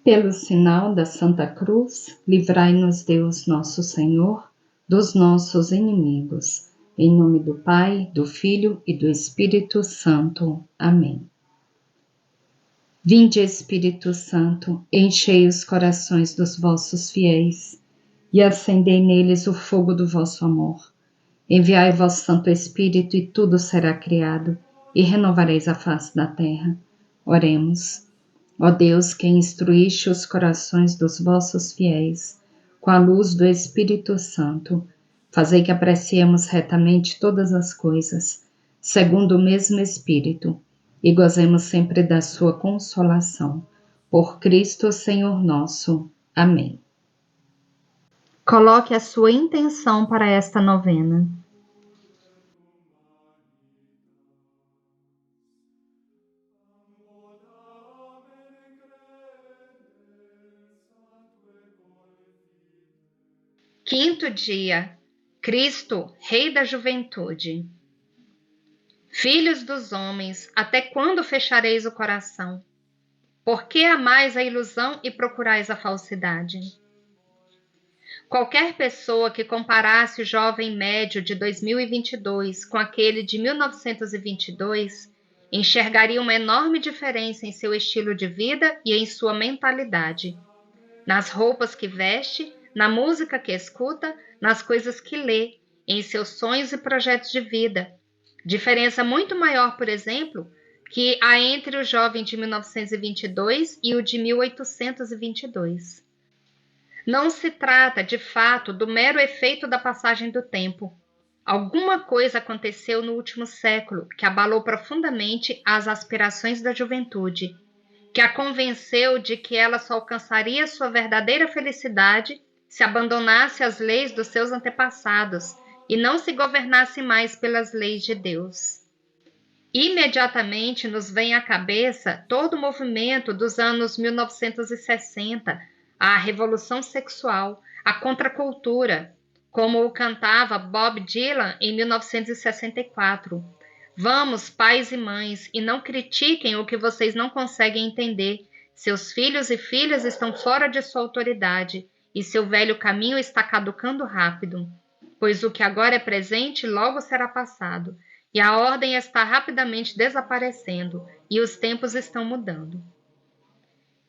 Pelo sinal da Santa Cruz, livrai-nos Deus nosso Senhor dos nossos inimigos. Em nome do Pai, do Filho e do Espírito Santo. Amém. Vinde, Espírito Santo, enchei os corações dos vossos fiéis e acendei neles o fogo do vosso amor. Enviai vosso Santo Espírito e tudo será criado e renovareis a face da terra. Oremos. Ó Deus, que instruíste os corações dos vossos fiéis com a luz do Espírito Santo, fazei que apreciemos retamente todas as coisas, segundo o mesmo Espírito, e gozemos sempre da sua consolação. Por Cristo Senhor nosso. Amém. Coloque a sua intenção para esta novena. Quinto dia. Cristo, Rei da Juventude. Filhos dos homens, até quando fechareis o coração? Por que amais a ilusão e procurais a falsidade? Qualquer pessoa que comparasse o jovem médio de 2022 com aquele de 1922 enxergaria uma enorme diferença em seu estilo de vida e em sua mentalidade, nas roupas que veste, na música que escuta, nas coisas que lê, em seus sonhos e projetos de vida. Diferença muito maior, por exemplo, que há entre o jovem de 1922 e o de 1822. Não se trata, de fato, do mero efeito da passagem do tempo. Alguma coisa aconteceu no último século que abalou profundamente as aspirações da juventude, que a convenceu de que ela só alcançaria sua verdadeira felicidade se abandonasse as leis dos seus antepassados e não se governasse mais pelas leis de Deus. Imediatamente nos vem à cabeça todo o movimento dos anos 1960, a revolução sexual, a contracultura, como o cantava Bob Dylan em 1964. Vamos, pais e mães, e não critiquem o que vocês não conseguem entender. Seus filhos e filhas estão fora de sua autoridade, e seu velho caminho está caducando rápido, pois o que agora é presente logo será passado, e a ordem está rapidamente desaparecendo, e os tempos estão mudando.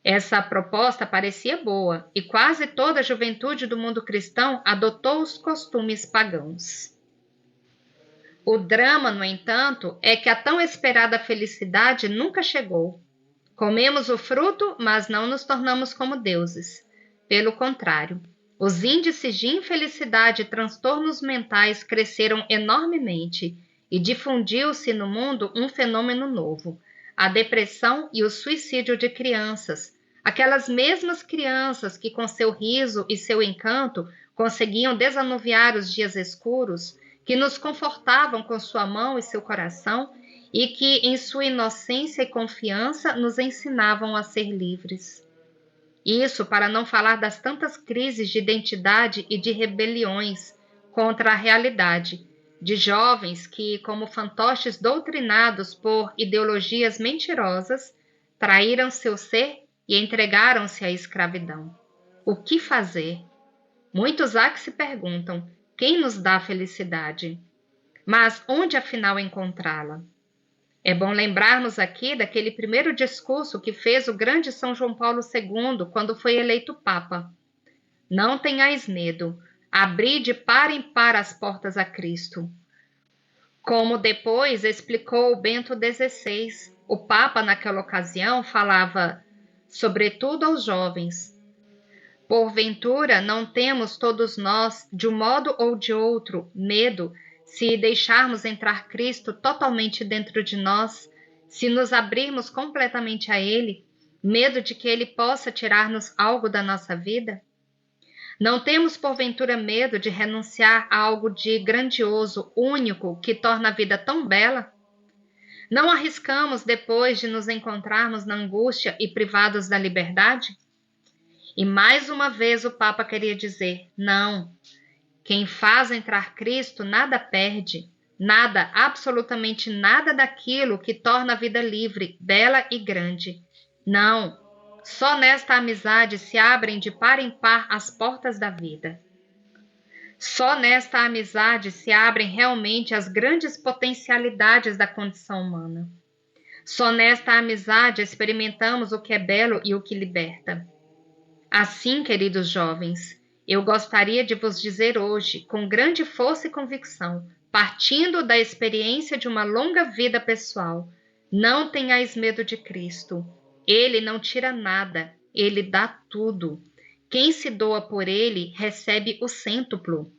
Essa proposta parecia boa, e quase toda a juventude do mundo cristão adotou os costumes pagãos. O drama, no entanto, é que a tão esperada felicidade nunca chegou. Comemos o fruto, mas não nos tornamos como deuses. Pelo contrário, os índices de infelicidade e transtornos mentais cresceram enormemente e difundiu-se no mundo um fenômeno novo, a depressão e o suicídio de crianças, aquelas mesmas crianças que com seu riso e seu encanto conseguiam desanuviar os dias escuros, que nos confortavam com sua mão e seu coração e que, em sua inocência e confiança, nos ensinavam a ser livres. Isso para não falar das tantas crises de identidade e de rebeliões contra a realidade, de jovens que, como fantoches doutrinados por ideologias mentirosas, traíram seu ser e entregaram-se à escravidão. O que fazer? Muitos há que se perguntam: quem nos dá felicidade? Mas onde afinal encontrá-la? É bom lembrarmos aqui daquele primeiro discurso que fez o grande São João Paulo II quando foi eleito Papa. Não tenhais medo, abri de par em par as portas a Cristo. Como depois explicou Bento XVI, o Papa naquela ocasião falava, sobretudo aos jovens: porventura não temos todos nós, de um modo ou de outro, medo, se deixarmos entrar Cristo totalmente dentro de nós, se nos abrirmos completamente a Ele, medo de que Ele possa tirar-nos algo da nossa vida? Não temos porventura medo de renunciar a algo de grandioso, único, que torna a vida tão bela? Não arriscamos depois de nos encontrarmos na angústia e privados da liberdade? E mais uma vez o Papa queria dizer: não, quem faz entrar Cristo nada perde, nada, absolutamente nada daquilo que torna a vida livre, bela e grande. Não, Só nesta amizade se abrem de par em par as portas da vida. Só nesta amizade se abrem realmente as grandes potencialidades da condição humana. Só nesta amizade experimentamos o que é belo e o que liberta. Assim, queridos jovens, eu gostaria de vos dizer hoje, com grande força e convicção, partindo da experiência de uma longa vida pessoal, não tenhais medo de Cristo. Ele não tira nada, ele dá tudo. Quem se doa por ele recebe o cêntuplo.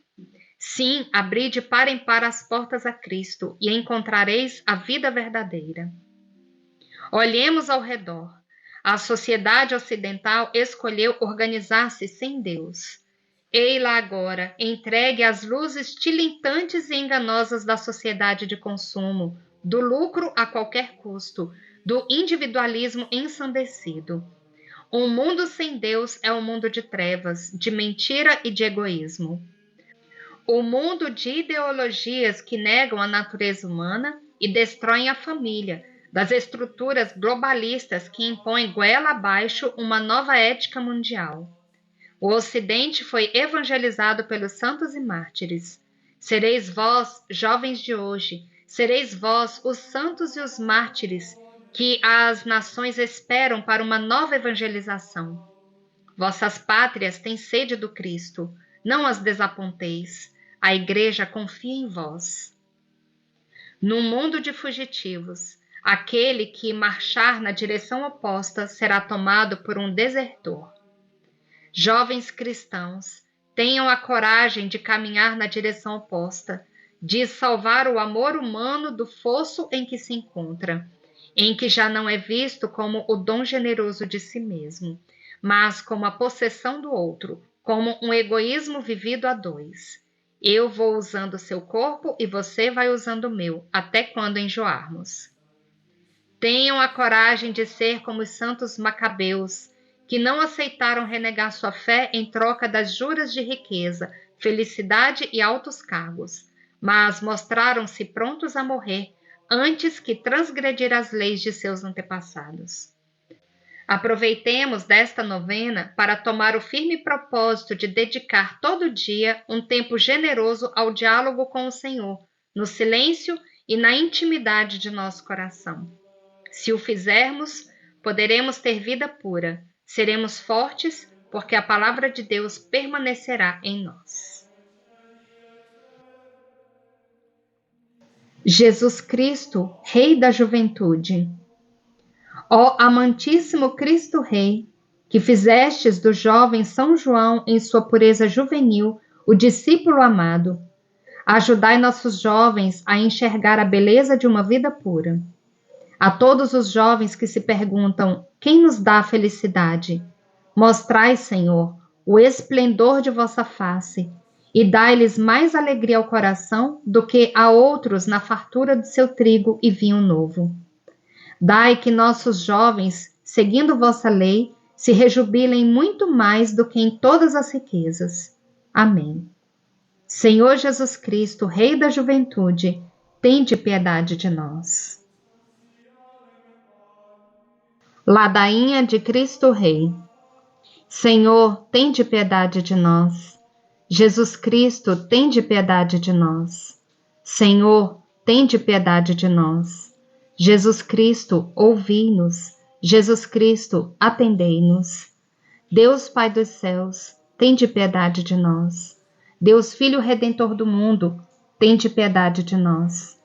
Sim, abri de par em par as portas a Cristo e encontrareis a vida verdadeira. Olhemos ao redor. A sociedade ocidental escolheu organizar-se sem Deus. Ei-la agora, entregue às luzes tilintantes e enganosas da sociedade de consumo, do lucro a qualquer custo, do individualismo ensandecido. Um mundo sem Deus é um mundo de trevas, de mentira e de egoísmo. O mundo de ideologias que negam a natureza humana e destroem a família, das estruturas globalistas que impõem goela abaixo uma nova ética mundial. O Ocidente foi evangelizado pelos santos e mártires. Sereis vós, jovens de hoje, sereis vós os santos e os mártires que as nações esperam para uma nova evangelização. Vossas pátrias têm sede do Cristo, não as desaponteis. A Igreja confia em vós. Num mundo de fugitivos, aquele que marchar na direção oposta será tomado por um desertor. Jovens cristãos, tenham a coragem de caminhar na direção oposta, de salvar o amor humano do fosso em que se encontra, em que já não é visto como o dom generoso de si mesmo, mas como a possessão do outro, como um egoísmo vivido a dois. Eu vou usando seu corpo e você vai usando o meu, até quando enjoarmos. Tenham a coragem de ser como os santos macabeus, que não aceitaram renegar sua fé em troca das juras de riqueza, felicidade e altos cargos, mas mostraram-se prontos a morrer antes que transgredir as leis de seus antepassados. Aproveitemos desta novena para tomar o firme propósito de dedicar todo dia um tempo generoso ao diálogo com o Senhor, no silêncio e na intimidade de nosso coração. Se o fizermos, poderemos ter vida pura, seremos fortes, porque a palavra de Deus permanecerá em nós. Jesus Cristo, Rei da Juventude. Ó amantíssimo Cristo Rei, que fizestes do jovem São João em sua pureza juvenil o discípulo amado, ajudai nossos jovens a enxergar a beleza de uma vida pura. A todos os jovens que se perguntam: quem nos dá a felicidade? Mostrai, Senhor, o esplendor de vossa face e dai-lhes mais alegria ao coração do que a outros na fartura do seu trigo e vinho novo. Dai que nossos jovens, seguindo vossa lei, se rejubilem muito mais do que em todas as riquezas. Amém. Senhor Jesus Cristo, Rei da Juventude, tende piedade de nós. Ladainha de Cristo Rei. Senhor, tende piedade de nós. Jesus Cristo, tende piedade de nós. Senhor, tende piedade de nós. Jesus Cristo, ouvi-nos. Jesus Cristo, atendei-nos. Deus Pai dos céus, tende piedade de nós. Deus Filho Redentor do mundo, tende piedade de nós.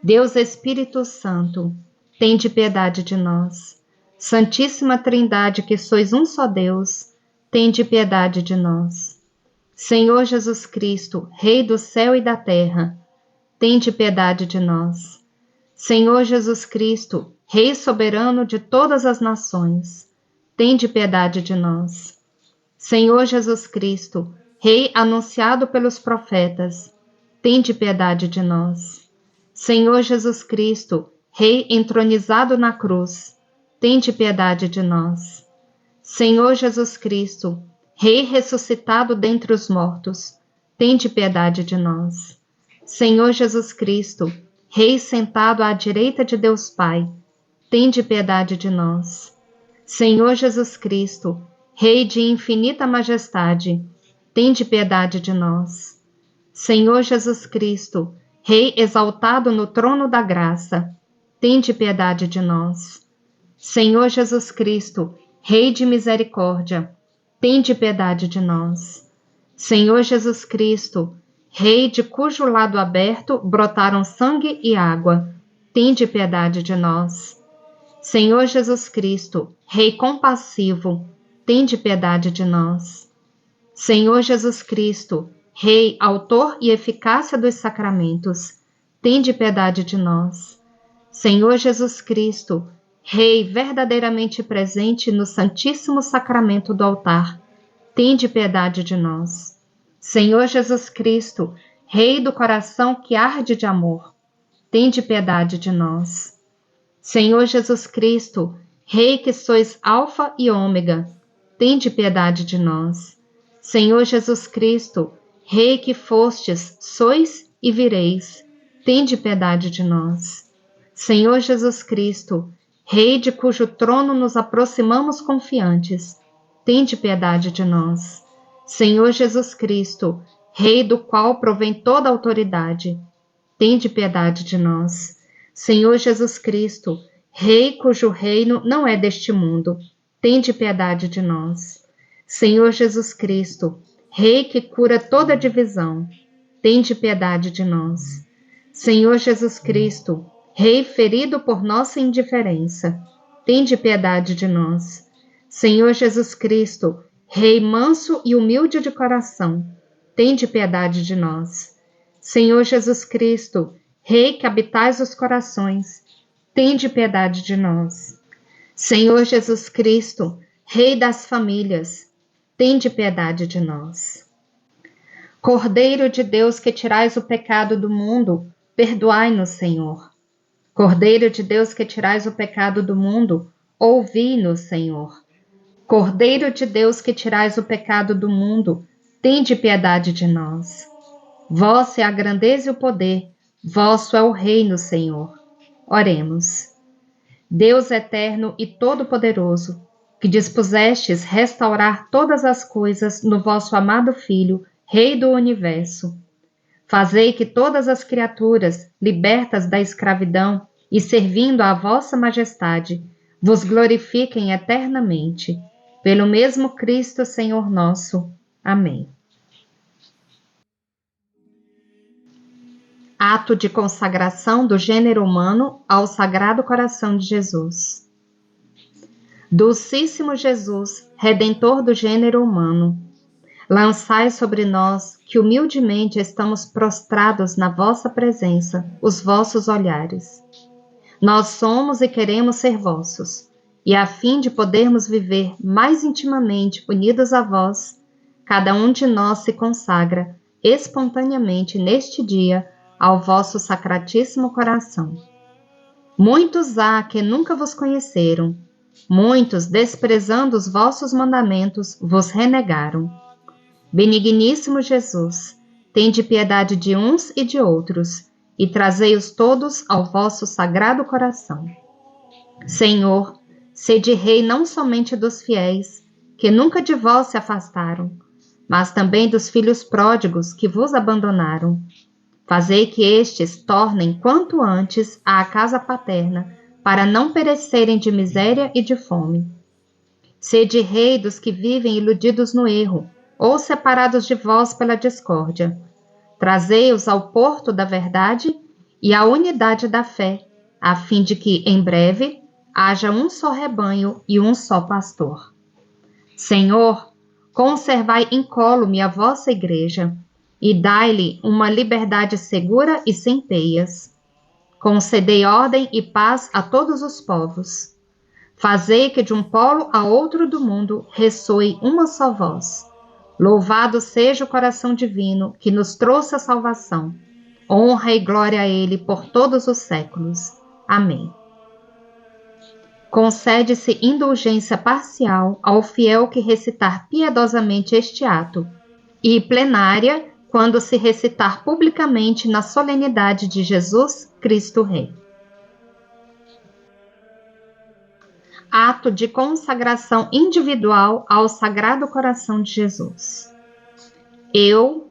Deus Espírito Santo, tende piedade de nós. Santíssima Trindade, que sois um só Deus, tende piedade de nós. Senhor Jesus Cristo, Rei do céu e da terra, tende piedade de nós. Senhor Jesus Cristo, Rei soberano de todas as nações, tende piedade de nós. Senhor Jesus Cristo, Rei anunciado pelos profetas, tende piedade de nós. Senhor Jesus Cristo, Rei entronizado na cruz, tende piedade de nós. Senhor Jesus Cristo, Rei ressuscitado dentre os mortos, tende piedade de nós. Senhor Jesus Cristo, Rei sentado à direita de Deus Pai, tende piedade de nós. Senhor Jesus Cristo, Rei de infinita majestade, tende piedade de nós. Senhor Jesus Cristo, Rei exaltado no trono da graça, tende piedade de nós. Senhor Jesus Cristo, Rei de misericórdia, tende piedade de nós. Senhor Jesus Cristo, Rei de cujo lado aberto brotaram sangue e água, tende piedade de nós. Senhor Jesus Cristo, Rei compassivo, tende piedade de nós. Senhor Jesus Cristo, Rei autor e eficácia dos sacramentos, tende piedade de nós. Senhor Jesus Cristo, Rei verdadeiramente presente no Santíssimo Sacramento do altar, tende piedade de nós. Senhor Jesus Cristo, Rei do coração que arde de amor, tende piedade de nós. Senhor Jesus Cristo, Rei que sois Alfa e Ômega, tende piedade de nós. Senhor Jesus Cristo, Rei que fostes, sois e vireis, tende piedade de nós. Senhor Jesus Cristo, Rei de cujo trono nos aproximamos confiantes, tende piedade de nós. Senhor Jesus Cristo, Rei do qual provém toda autoridade, tende piedade de nós. Senhor Jesus Cristo, Rei cujo reino não é deste mundo, tende piedade de nós. Senhor Jesus Cristo, Rei que cura toda divisão, tende piedade de nós. Senhor Jesus Cristo, Rei ferido por nossa indiferença, tende piedade de nós. Senhor Jesus Cristo, Rei manso e humilde de coração, tende piedade de nós. Senhor Jesus Cristo, Rei que habitais os corações, tende piedade de nós. Senhor Jesus Cristo, Rei das famílias, tende piedade de nós. Cordeiro de Deus que tirais o pecado do mundo, perdoai-nos, Senhor. Cordeiro de Deus que tirais o pecado do mundo, ouvi-nos, Senhor. Cordeiro de Deus que tirais o pecado do mundo, tende piedade de nós. Vossa é a grandeza e o poder, vosso é o reino, Senhor. Oremos. Deus eterno e todo-poderoso, que dispusestes restaurar todas as coisas no vosso amado Filho, Rei do Universo. Fazei que todas as criaturas, libertas da escravidão e servindo à vossa majestade, vos glorifiquem eternamente. Pelo mesmo Cristo, Senhor nosso. Amém. Ato de consagração do gênero humano ao Sagrado Coração de Jesus. Dulcíssimo Jesus, Redentor do gênero humano, lançai sobre nós, que humildemente estamos prostrados na vossa presença, os vossos olhares. Nós somos e queremos ser vossos, e a fim de podermos viver mais intimamente unidos a vós, cada um de nós se consagra espontaneamente neste dia ao vosso sacratíssimo coração. Muitos há que nunca vos conheceram, muitos, desprezando os vossos mandamentos, vos renegaram. Benigníssimo Jesus, tende piedade de uns e de outros, e trazei-os todos ao vosso sagrado coração. Senhor, sede Rei não somente dos fiéis, que nunca de vós se afastaram, mas também dos filhos pródigos que vos abandonaram. Fazei que estes tornem quanto antes à casa paterna, para não perecerem de miséria e de fome. Sede Rei dos que vivem iludidos no erro, ou separados de vós pela discórdia. Trazei-os ao porto da verdade e à unidade da fé, a fim de que, em breve, haja um só rebanho e um só pastor. Senhor, conservai incólume a vossa igreja, e dai-lhe uma liberdade segura e sem peias. Concedei ordem e paz a todos os povos. Fazei que de um polo a outro do mundo ressoe uma só voz. Louvado seja o coração divino que nos trouxe a salvação. Honra e glória a ele por todos os séculos. Amém. Concede-se indulgência parcial ao fiel que recitar piedosamente este ato, e plenária quando se recitar publicamente na solenidade de Jesus Cristo Rei. ato de consagração individual ao Sagrado Coração de Jesus. Eu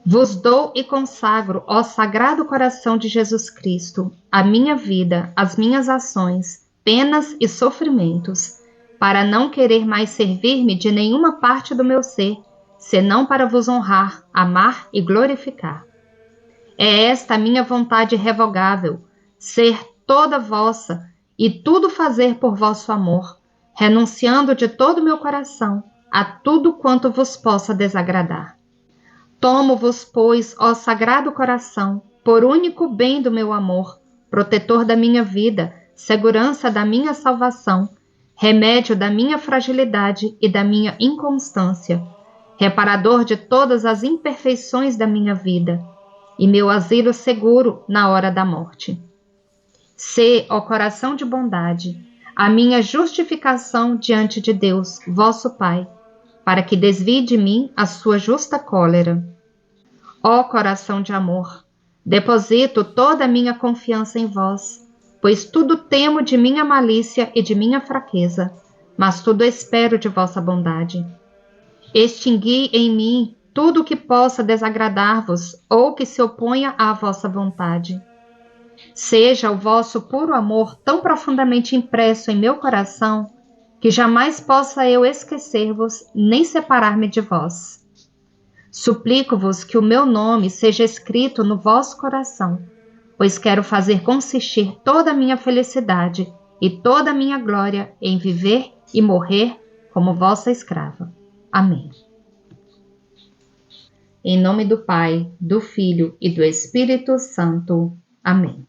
vos dou e consagro ao Sagrado Coração de Jesus Cristo a minha vida, as minhas ações, penas e sofrimentos, para não querer mais servir-me de nenhuma parte do meu ser, senão para vos honrar, amar e glorificar. É esta a minha vontade irrevogável, ser toda vossa e tudo fazer por vosso amor, renunciando de todo o meu coração a tudo quanto vos possa desagradar. Tomo-vos, pois, ó Sagrado Coração, por único bem do meu amor, protetor da minha vida, segurança da minha salvação, remédio da minha fragilidade e da minha inconstância, reparador de todas as imperfeições da minha vida, e meu asilo seguro na hora da morte. Sê, ó coração de bondade, a minha justificação diante de Deus, vosso Pai, para que desvie de mim a sua justa cólera. Ó coração de amor, deposito toda a minha confiança em vós, pois tudo temo de minha malícia e de minha fraqueza, mas tudo espero de vossa bondade. Extingui em mim tudo o que possa desagradar-vos ou que se oponha à vossa vontade. Seja o vosso puro amor tão profundamente impresso em meu coração, que jamais possa eu esquecer-vos nem separar-me de vós. Suplico-vos que o meu nome seja escrito no vosso coração, pois quero fazer consistir toda a minha felicidade e toda a minha glória em viver e morrer como vossa escrava. Amém. Em nome do Pai, do Filho e do Espírito Santo. Amém.